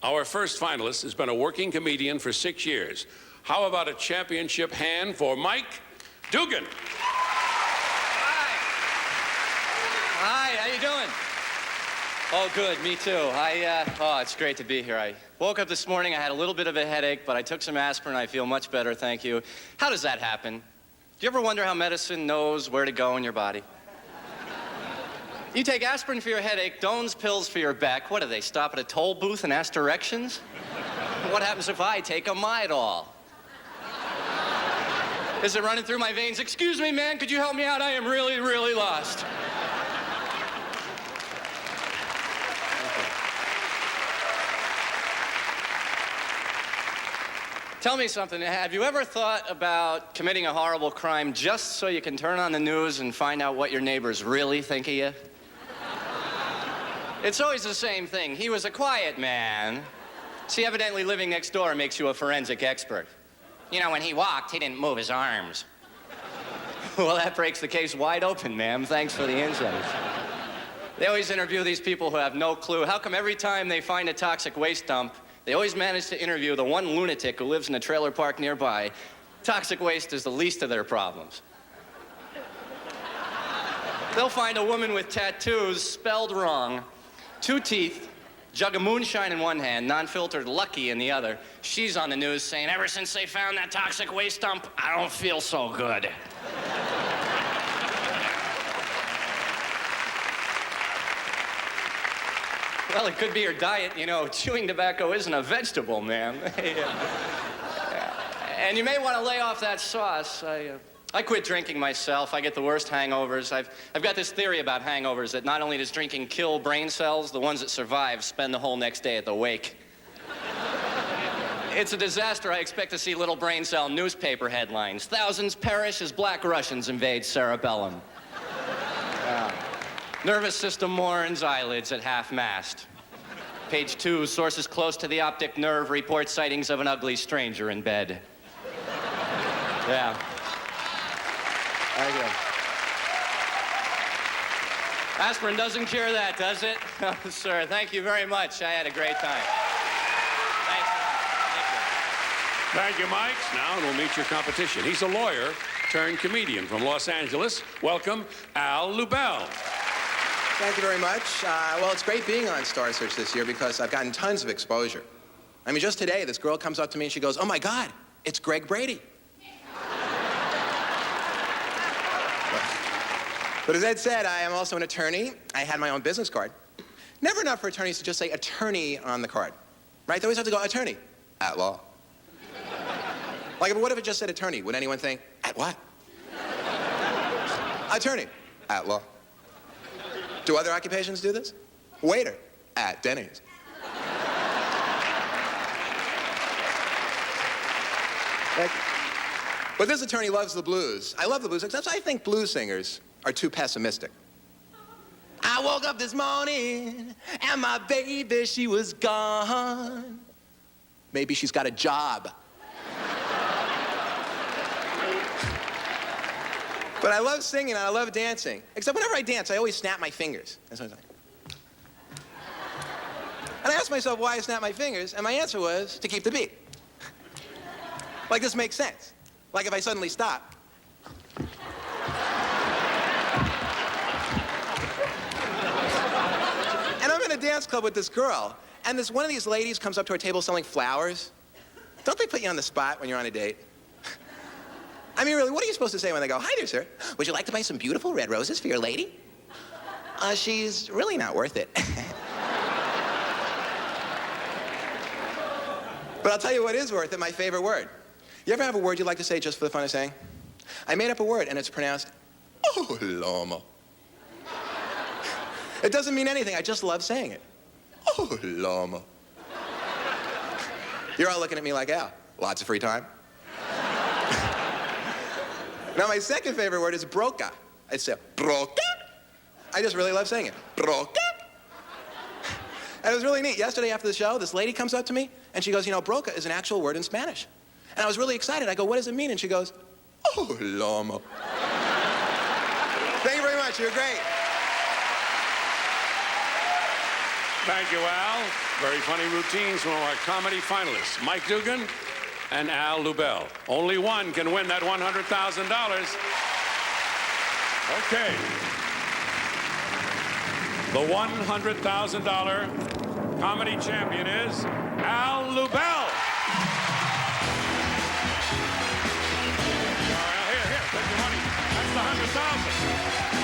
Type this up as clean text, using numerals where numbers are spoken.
Our first finalist has been a working comedian for 6 years. How about a championship hand for Mike Dugan? Hi, how you doing? Oh, good, me too. It's great to be here. I woke up this morning, I had a little bit of a headache, but I took some aspirin, I feel much better, thank you. How does that happen? Do you ever wonder how medicine knows where to go in your body? You take aspirin for your headache, Doan's pills for your back. What do they stop at a toll booth and ask directions? What happens if I take a Midol? Is it running through my veins? Excuse me, man, could you help me out? I am really, really lost. Tell me something, have you ever thought about committing a horrible crime just so you can turn on the news and find out what your neighbors really think of you? It's always the same thing. He was a quiet man. See, evidently living next door makes you a forensic expert. You know, when he walked, he didn't move his arms. Well, that breaks the case wide open, ma'am. Thanks for the insight. They always interview these people who have no clue. How come every time they find a toxic waste dump, they always manage to interview the one lunatic who lives in a trailer park nearby? Toxic waste is the least of their problems. They'll find a woman with tattoos spelled wrong, 2 teeth, jug of moonshine in one hand, non-filtered Lucky in the other. She's on the news saying, ever since they found that toxic waste dump, I don't feel so good. Well, it could be her diet. You know, chewing tobacco isn't a vegetable, ma'am. And you may want to lay off that sauce. I quit drinking myself. I get the worst hangovers. I've got this theory about hangovers that not only does drinking kill brain cells, the ones that survive spend the whole next day at the wake. It's a disaster. I expect to see little brain cell newspaper headlines. Thousands perish as black Russians invade cerebellum. Nervous system mourns, eyelids at half-mast. Page 2, sources close to the optic nerve report sightings of an ugly stranger in bed. Yeah. There you go. Aspirin doesn't cure that, does it? Oh, sir, thank you very much. I had a great time. Thank you, Mike. Now we'll meet your competition. He's a lawyer turned comedian from Los Angeles. Welcome, Al Lubel. Thank you very much. Well, it's great being on Star Search this year because I've gotten tons of exposure. I mean, just today, this girl comes up to me and she goes, "Oh my God, it's Greg Brady." But as Ed said, I am also an attorney. I had my own business card. Never enough for attorneys to just say attorney on the card, right? They always have to go attorney at law. Like, what if it just said attorney? Would anyone think, at what? Attorney at law. Do other occupations do this? Waiter at Denny's. But this attorney loves the blues. I love the blues, except I think blues singers are too pessimistic. I woke up this morning and my baby, she was gone. Maybe she's got a job. But I love singing and I love dancing. Except whenever I dance, I always snap my fingers. That's what I'm saying. And I asked myself why I snap my fingers, and my answer was to keep the beat. Like, this makes sense. Like if I suddenly stop. And I'm in a dance club with this girl, and one of these ladies comes up to our table selling flowers. Don't they put you on the spot when you're on a date? I mean, really, what are you supposed to say when they go, "Hi there, sir. Would you like to buy some beautiful red roses for your lady?" She's really not worth it. But I'll tell you what is worth it, my favorite word. You ever have a word you'd like to say just for the fun of saying? I made up a word, and it's pronounced, "Oh, llama." It doesn't mean anything. I just love saying it. Oh, llama. You're all looking at me like, Al, lots of free time? Now, my second favorite word is broca. It's broca. I just really love saying it. Broca. And it was really neat. Yesterday after the show, this lady comes up to me, and she goes, "You know, broca is an actual word in Spanish." And I was really excited. I go, "What does it mean?" And she goes, "Oh, llama." Thank you very much. You're great. Thank you, Al. Very funny routines from our comedy finalists, Mike Dugan and Al Lubel. Only one can win that $100,000. Okay. The $100,000 comedy champion is Al Lubel. All right, here, take your money. That's the $100,000.